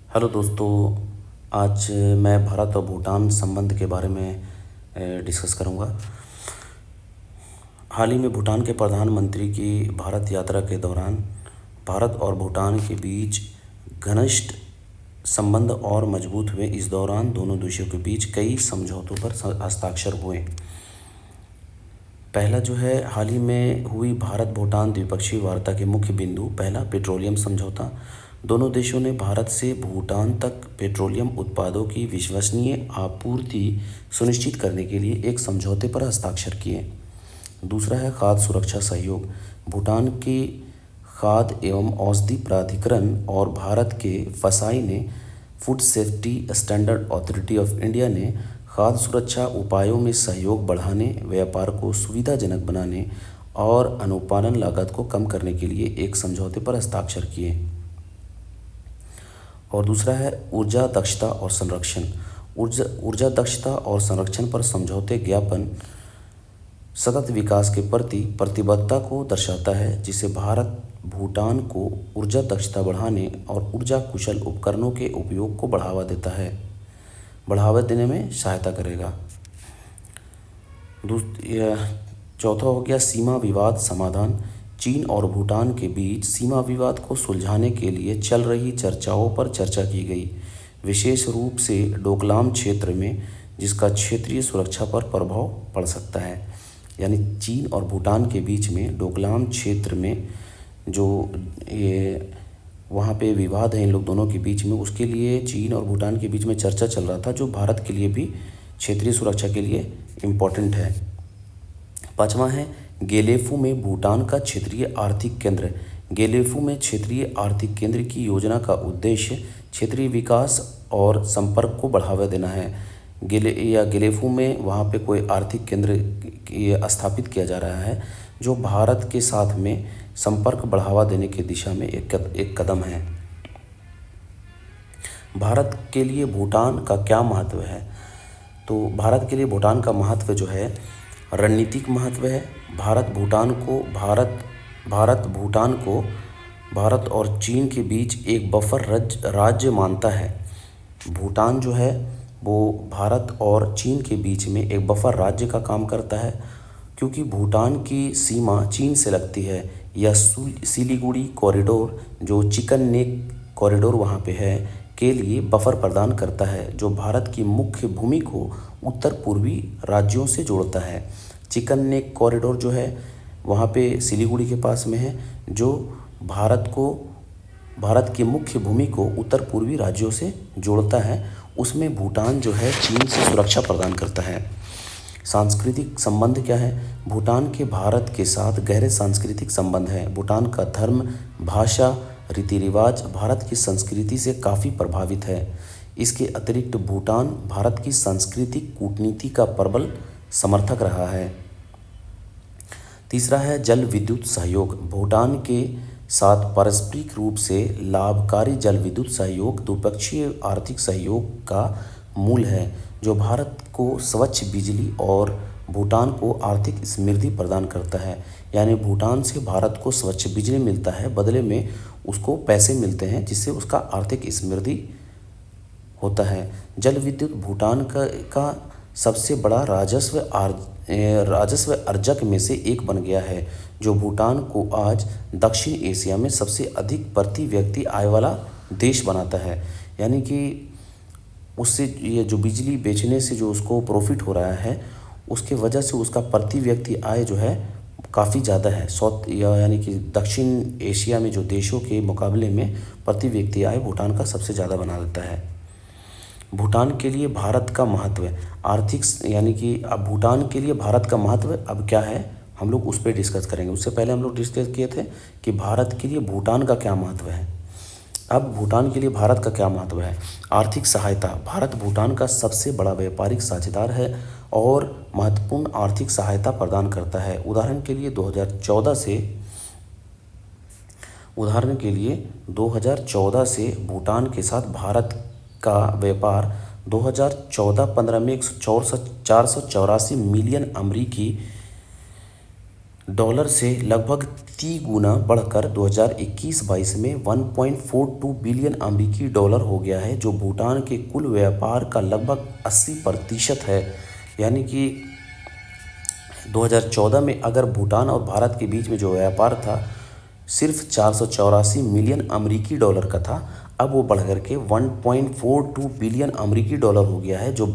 Hello दोस्तों। आज मैं भारत और भूटान संबंध के बारे में डिस्कस करूंगा। हाल ही में भूटान के प्रधानमंत्री की भारत यात्रा के दौरान भारत और भूटान के बीच घनिष्ठ संबंध और मजबूत हुए। इस दौरान दोनों देशों के बीच कई समझौतों पर हस्ताक्षर हुए। पहला जो है, हाल ही में हुई भारत भूटान द्विपक्षीय वार्ता के मुख्य बिंदु। पहला, पेट्रोलियम समझौता। दोनों देशों ने भारत से भूटान तक पेट्रोलियम उत्पादों की विश्वसनीय आपूर्ति सुनिश्चित करने के लिए एक समझौते पर हस्ताक्षर किए। दूसरा है खाद्य सुरक्षा सहयोग। भूटान के खाद्य एवं औषधि प्राधिकरण और भारत के फसाई ने food safety standard authority of India ने खाद्य सुरक्षा उपायों में सहयोग बढ़ाने, व्यापार को सुविधाजनक बनाने और अनुपालन लागत को कम करने के लिए एक समझौते पर हस्ताक्षर किए। और दूसरा है ऊर्जा दक्षता और संरक्षण। ऊर्जा दक्षता और संरक्षण पर समझौते ज्ञापन सतत विकास के प्रति प्रतिबद्धता को दर्शाता है, जिसे भारत भूटान को ऊर्जा दक्षता बढ़ाने और ऊर्जा कुशल उपकरणों के उपयोग को बढ़ावा देने में सहायता करेगा। चौथा हो गया सीमा विवाद समाधान। चीन और भूटान के बीच सीमा विवाद को सुलझाने के लिए चल रही चर्चाओं पर चर्चा की गई, विशेष रूप से डोकलाम क्षेत्र में, जिसका क्षेत्रीय सुरक्षा पर प्रभाव पड़ सकता है। यानी चीन और भूटान के बीच में डोकलाम क्षेत्र में जो ये वहाँ पे विवाद है इन लोग दोनों के बीच में, उसके लिए चीन और भूटान के बीच में चर्चा चल रहा था, जो भारत के लिए भी क्षेत्रीय सुरक्षा के लिए इम्पोर्टेंट है। पाँचवा है गेलेफू में भूटान का क्षेत्रीय आर्थिक केंद्र। गेलेफू में क्षेत्रीय आर्थिक केंद्र की योजना का उद्देश्य क्षेत्रीय विकास और संपर्क को बढ़ावा देना है। गेलेफू में वहाँ पे कोई आर्थिक केंद्र स्थापित किया जा रहा है, जो भारत के साथ में संपर्क बढ़ावा देने की दिशा में एक कदम है। भारत के लिए भूटान का क्या महत्व है? तो भारत के लिए भूटान का महत्व जो है, रणनीतिक महत्व है। भारत और चीन के बीच एक बफर राज्य मानता है। भूटान जो है वो भारत और चीन के बीच में एक बफर राज्य का काम करता है, क्योंकि भूटान की सीमा चीन से लगती है। यह सिलीगुड़ी कॉरिडोर, जो चिकन नेक कॉरिडोर वहाँ पे है, के लिए बफर प्रदान करता है, जो भारत की मुख्य भूमि को उत्तर पूर्वी राज्यों से जोड़ता है। चिकन नेक कॉरिडोर जो है वहाँ पे सिलीगुड़ी के पास में है, जो भारत की मुख्य भूमि को उत्तर पूर्वी राज्यों से जोड़ता है। उसमें भूटान जो है चीन से सुरक्षा प्रदान करता है। सांस्कृतिक संबंध क्या है? भूटान के भारत के साथ गहरे सांस्कृतिक संबंध है। भूटान का धर्म, भाषा, रीति रिवाज भारत की संस्कृति से काफ़ी प्रभावित है। इसके अतिरिक्त भूटान भारत की सांस्कृतिक कूटनीति का प्रबल समर्थक रहा है। तीसरा है जल विद्युत सहयोग। भूटान के साथ पारस्परिक रूप से लाभकारी जल विद्युत सहयोग द्विपक्षीय आर्थिक सहयोग का मूल है, जो भारत को स्वच्छ बिजली और भूटान को आर्थिक समृद्धि प्रदान करता है। यानी भूटान से भारत को स्वच्छ बिजली मिलता है, बदले में उसको पैसे मिलते हैं, जिससे उसका आर्थिक समृद्धि होता है। जल विद्युत भूटान का सबसे बड़ा राजस्व अर्जक में से एक बन गया है, जो भूटान को आज दक्षिण एशिया में सबसे अधिक प्रति व्यक्ति आय वाला देश बनाता है। यानी कि उससे ये जो बिजली बेचने से जो उसको प्रॉफिट हो रहा है, उसके वजह से उसका प्रति व्यक्ति आय जो है काफ़ी ज़्यादा है। यानी कि दक्षिण एशिया में जो देशों के मुकाबले में प्रति व्यक्ति आय भूटान का सबसे ज़्यादा बना देता है। भूटान के लिए भारत का महत्व आर्थिक, यानी कि अब भूटान के लिए भारत का महत्व अब क्या है, हम लोग उस पर डिस्कस करेंगे। उससे पहले हम लोग डिस्कस किए थे कि भारत के लिए भूटान का क्या महत्व है। अब भूटान के लिए भारत का क्या महत्व है? आर्थिक सहायता। भारत भूटान का सबसे बड़ा व्यापारिक साझेदार है और महत्वपूर्ण आर्थिक सहायता प्रदान करता है। उदाहरण के लिए 2014 से भूटान के साथ भारत का व्यापार 2014-15 में 484 मिलियन अमरीकी डॉलर से लगभग 30 गुना बढ़कर 2021-22 में 1.42 बिलियन अमेरिकी डॉलर हो गया है, जो भूटान के कुल व्यापार का लगभग 80% है। यानी कि 2014 में अगर भूटान और भारत के बीच में जो व्यापार था सिर्फ 484 मिलियन अमेरिकी डॉलर का था, अब वो बढ़ कर के 1.42 बिलियन अमेरिकी डॉलर हो गया है, जो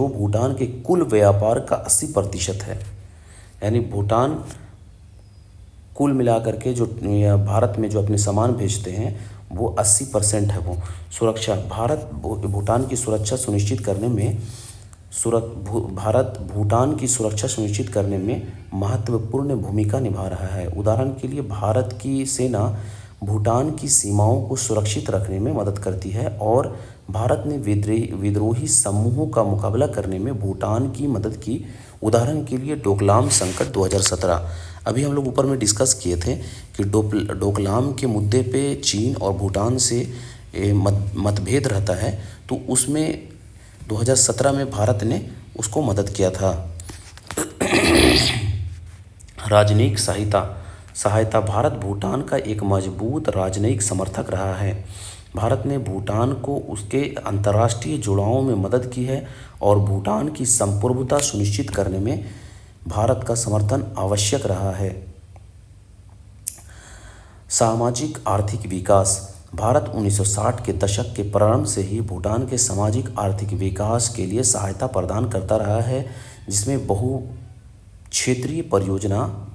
भूटान के कुल व्यापार का 80% है। यानी भूटान कुल मिलाकर के जो भारत में जो अपने सामान भेजते हैं वो 80% है। वो सुरक्षा, भारत भूटान की सुरक्षा सुनिश्चित करने में भारत भूटान की सुरक्षा सुनिश्चित करने में महत्वपूर्ण भूमिका निभा रहा है। उदाहरण के लिए भारत की सेना भूटान की सीमाओं को सुरक्षित रखने में मदद करती है और भारत ने विद्रोही समूहों का मुकाबला करने में भूटान की मदद की। उदाहरण के लिए डोकलाम संकट 2017, अभी हम लोग ऊपर में डिस्कस किए थे कि डोकलाम के मुद्दे पे चीन और भूटान से मतभेद रहता है, तो उसमें 2017 में भारत ने उसको मदद किया था। राजनयिक सहायता भारत भूटान का एक मजबूत राजनयिक समर्थक रहा है। भारत ने भूटान को उसके अंतर्राष्ट्रीय जुड़ावों में मदद की है और भूटान की संप्रभुता सुनिश्चित करने में भारत का समर्थन आवश्यक रहा है। सामाजिक आर्थिक विकास, भारत 1960 के दशक के प्रारंभ से ही भूटान के सामाजिक आर्थिक विकास के लिए सहायता प्रदान करता रहा है, जिसमें बहु क्षेत्रीय परियोजना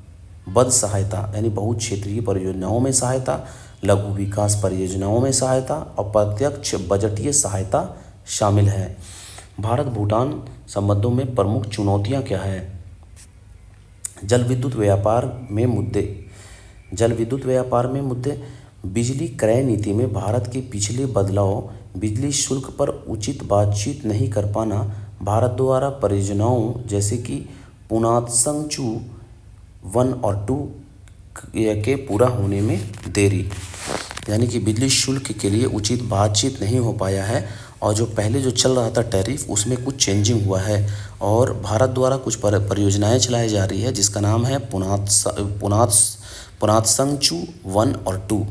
बद्ध सहायता यानी बहुक्षेत्रीय परियोजनाओं में सहायता, लघु विकास परियोजनाओं में सहायता और प्रत्यक्ष बजटीय सहायता शामिल है। भारत भूटान संबंधों में प्रमुख चुनौतियां क्या है? जल विद्युत व्यापार में मुद्दे, बिजली क्रय नीति में भारत के पिछले बदलाव, बिजली शुल्क पर उचित बातचीत नहीं कर पाना, भारत द्वारा परियोजनाओं जैसे कि पुनातसंगचू 1 और 2 के पूरा होने में देरी, यानी कि बिजली शुल्क के लिए उचित बातचीत नहीं हो पाया है और जो पहले जो चल रहा था टैरिफ, उसमें कुछ चेंजिंग हुआ है और भारत द्वारा कुछ परियोजनाएं चलाई जा रही है जिसका नाम है पुनातसंगचू 1 और 2।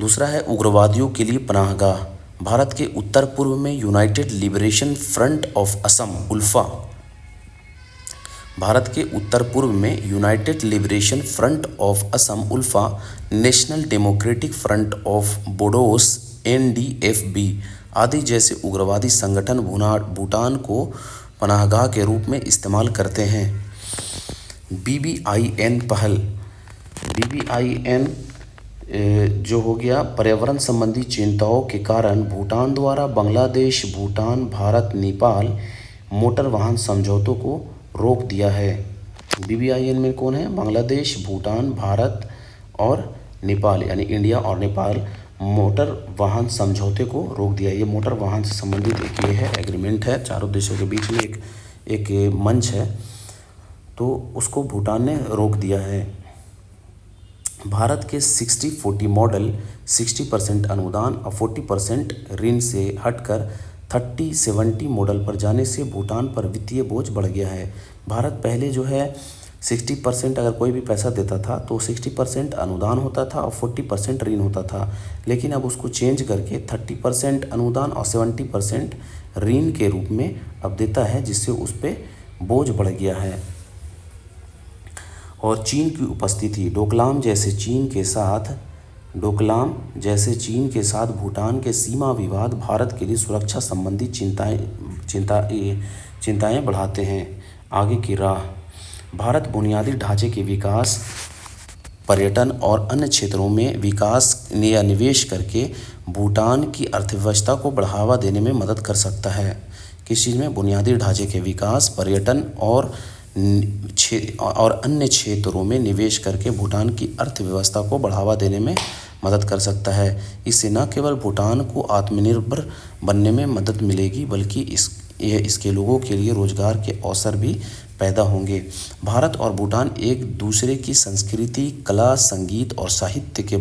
दूसरा है उग्रवादियों के लिए पनाहगाह, भारत के उत्तर पूर्व में United Liberation Front of Assam ULFA, Bharat के उत्तर पूर्व में United Liberation Front of Assam ULFA, National Democratic Front of Bodos NDFB आदि जैसे उग्रवादी संगठन भूटान को पनाहगाह के रूप में इस्तेमाल करते हैं। BBIN पहल, BBIN जो हो गया पर्यावरण संबंधी चिंताओं के कारण भूटान द्वारा बांग्लादेश, भूटान, भारत, नेपाल मोटर वाहन समझौतों को रोक दिया है। BBIN में कौन है? बांग्लादेश, भूटान, भारत और नेपाल, यानी इंडिया और नेपाल मोटर वाहन समझौते को रोक दिया। ये मोटर वाहन से संबंधित एक ये है एग्रीमेंट है, चारों देशों के बीच में एक मंच है, तो उसको भूटान ने रोक दिया है। भारत के 60-40 मॉडल 60% अनुदान और 40% ऋण से हटकर 30-70 मॉडल पर जाने से भूटान पर वित्तीय बोझ बढ़ गया है। भारत पहले जो है 60% अगर कोई भी पैसा देता था तो 60% अनुदान होता था और 40% ऋण होता था, लेकिन अब उसको चेंज करके 30% अनुदान और 70% ऋण के रूप में अब देता है, जिससे उस पर बोझ बढ़ गया है। और चीन की उपस्थिति, डोकलाम जैसे चीन के साथ भूटान के सीमा विवाद भारत के लिए सुरक्षा संबंधी चिंताएं बढ़ाते हैं। आगे की राह, भारत बुनियादी ढांचे के विकास, पर्यटन और अन्य क्षेत्रों में विकास या निवेश करके भूटान की अर्थव्यवस्था को बढ़ावा देने में मदद कर सकता है। किस चीज़ में? बुनियादी ढांचे के विकास, पर्यटन और अन्य क्षेत्रों में निवेश करके भूटान की अर्थव्यवस्था को बढ़ावा देने में मदद कर सकता है। इससे न केवल भूटान को आत्मनिर्भर बनने में मदद मिलेगी, बल्कि इसके लोगों के लिए रोजगार के अवसर भी पैदा होंगे। भारत और भूटान एक दूसरे की संस्कृति, कला, संगीत और साहित्य के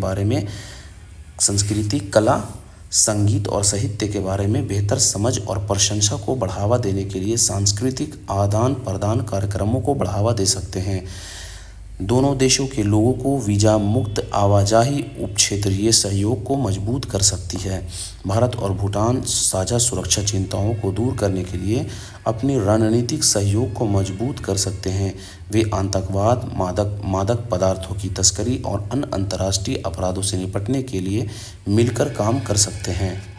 बारे में बेहतर समझ और प्रशंसा को बढ़ावा देने के लिए सांस्कृतिक आदान प्रदान कार्यक्रमों को बढ़ावा दे सकते हैं। दोनों देशों के लोगों को वीज़ा मुक्त आवाजाही उपक्षेत्रीय सहयोग को मजबूत कर सकती है। भारत और भूटान साझा सुरक्षा चिंताओं को दूर करने के लिए अपनी रणनीतिक सहयोग को मजबूत कर सकते हैं। वे आतंकवाद, मादक पदार्थों की तस्करी और अन्य अंतर्राष्ट्रीय अपराधों से निपटने के लिए मिलकर काम कर सकते हैं।